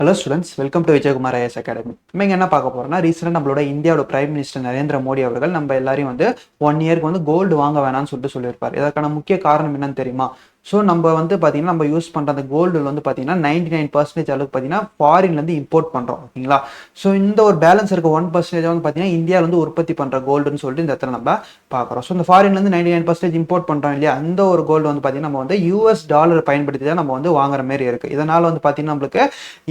Hello students, welcome to Vijayakumar IS academy. நம்ம இங்கே என்ன பார்க்க போறோம்னா, ரீசெண்டாக நம்மளோட இந்தியாவோட பிரைம் மினிஸ்டர் நரேந்திர மோடி அவர்கள் நம்ம எல்லாரையும் வந்து 1 இயருக்கு வந்து கோல்டு வாங்க வேணாம்னு சொல்லியிருப்பார். இதற்கான முக்கிய காரணம் என்னன்னு தெரியுமா? ஸோ நம்ம வந்து பார்த்தீங்கன்னா, நம்ம யூஸ் பண்ணுற அந்த கோல்டு வந்து பார்த்தீங்கன்னா 99% அளவுக்கு பார்த்தீங்கன்னா ஃபாரின்லேருந்து இம்போர்ட் பண்ணுறோம். ஓகேங்களா? ஸோ இந்த ஒரு பேலன்ஸ் இருக்க 1% வந்து பார்த்தீங்கன்னா இந்தியாவில் வந்து உற்பத்தி பண்ணுற கோல்டுன்னு சொல்லிட்டு இந்த இடத்துல நம்ம பார்க்குறோம். ஸோ இந்த ஃபாரின்லேருந்து 99% இம்போர்ட் பண்ணுறோம் இல்லையா, அந்த ஒரு கோல்டு வந்து பார்த்தீங்கன்னா நம்ம வந்து US டாலர் பயன்படுத்தி தான் நம்ம வந்து வாங்குற மாதிரி இருக்குது. இதனால் வந்து பார்த்தீங்கன்னா நம்மளுக்கு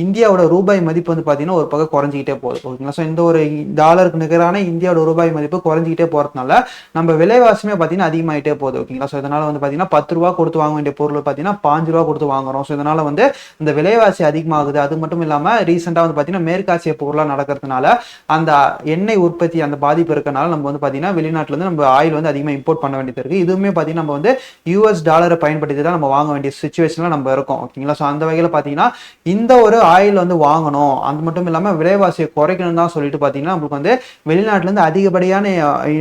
இந்தியாவோட ரூபாய் மதிப்பு வந்து பார்த்தீங்கன்னா ஒரு பக்கம் குறைஞ்சிக்கிட்டே போகுது. ஓகேங்களா? ஸோ இந்த ஒரு டாலருக்கு நிகரான இந்தியாவோட ரூபாய் மதிப்பு குறைஞ்சிக்கிட்டே போகிறதுனால நம்ம விலைவாசியுமே பார்த்தீங்கன்னா அதிகமாகிட்டே போகுது. ஓகேங்களா? ஸோ இதனால் வந்து பார்த்தீங்கன்னா 10 ரூபா கொடுத்து வாங்க வேண்டிய பொருள் பார்த்தீங்கன்னா 5 ரூபா கொடுத்து வாங்குறோம். ஸோ இதனால் வந்து இந்த விலைவாசி அதிகமாகுது. அது மட்டும் இல்லாமல் ரீசெண்டாக வந்து பார்த்தீங்கன்னா மேற்காசிய பொருளாக நடக்கிறதுனால அந்த எண்ணெய் உற்பத்தி அந்த பாதிப்பு இருக்கனால நம்ம வந்து பார்த்தீங்கன்னா வெளிநாட்டிலேருந்து நம்ம ஆயில் வந்து அதிகமாக இம்போர்ட் பண்ண வேண்டியது இருக்குது. இதுவுமே பார்த்தீங்கன்னா நம்ம வந்து US டாலரை பயன்படுத்தி தான் நம்ம வாங்க வேண்டிய சுச்சுவேஷனில் நம்ம இருக்கோம். ஓகேங்களா? ஸோ அந்த வகையில் பார்த்தீங்கன்னா இந்த ஒரு ஆயில் வந்து வாங்கணும், அது மட்டும் இல்லாமல் விலைவாசியை குறைக்கணும் தான் சொல்லிட்டு பார்த்தீங்கன்னா நம்மளுக்கு வந்து வெளிநாட்டிலேருந்து அதிகப்படியான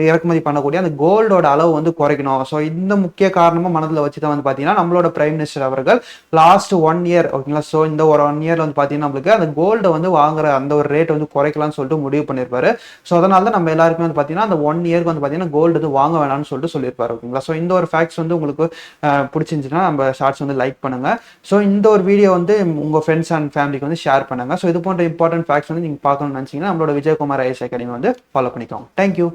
இறக்குமதி பண்ணக்கூடிய அந்த கோல்டோட அளவு வந்து குறைக்கணும். ஸோ இந்த முக்கிய காரணமாக மனதில் வச்சு தான் வந்து பார்த்தீங்கன்னா நம்மளோட பிரைம் மினிஸ்டர் அவர்கள் லாஸ்ட் 1 இயர், ஓகேங்களா, ஸோ இந்த ஒரு 1 இயர்ல வந்து பார்த்தீங்கன்னா நம்மளுக்கு அந்த கோல்டை வந்து வாங்குற அந்த ஒரு ரேட் வந்து குறைக்கலாம்னு சொல்லிட்டு முடிவு பண்ணியிருப்பாரு. ஸோ அதனால தான் நம்ம எல்லாருக்குமே வந்து பார்த்தீங்கன்னா அந்த 1 இயருக்கு வந்து பார்த்தீங்கன்னா கோல்டு வந்து வாங்க வேணாம்னு சொல்லிட்டு சொல்லியிருப்பாரு. ஓகேங்களா? ஸோ இந்த ஒரு ஃபேக்ட்ஸ் வந்து உங்களுக்கு பிடிச்சிருந்துச்சுன்னா நம்ம ஷார்ட்ஸ் வந்து லைக் பண்ணுங்க. ஸோ இந்த ஒரு வீடியோ வந்து உங்கள் ஃப்ரெண்ட்ஸ் அண்ட் ஃபேமிலிக்கு வந்து ஷேர் பண்ணுங்க. ஸோ இது போன்ற இம்பார்ட்டன்ட் ஃபேக்ட்ஸ் வந்து நீங்கள் பார்க்கணும்னு நினச்சிங்கன்னா நம்மளோட விஜயகுமார் ஐஎஸ் அகாடமி வந்து ஃபாலோ பண்ணிக்கோங்க. தேங்க்யூ.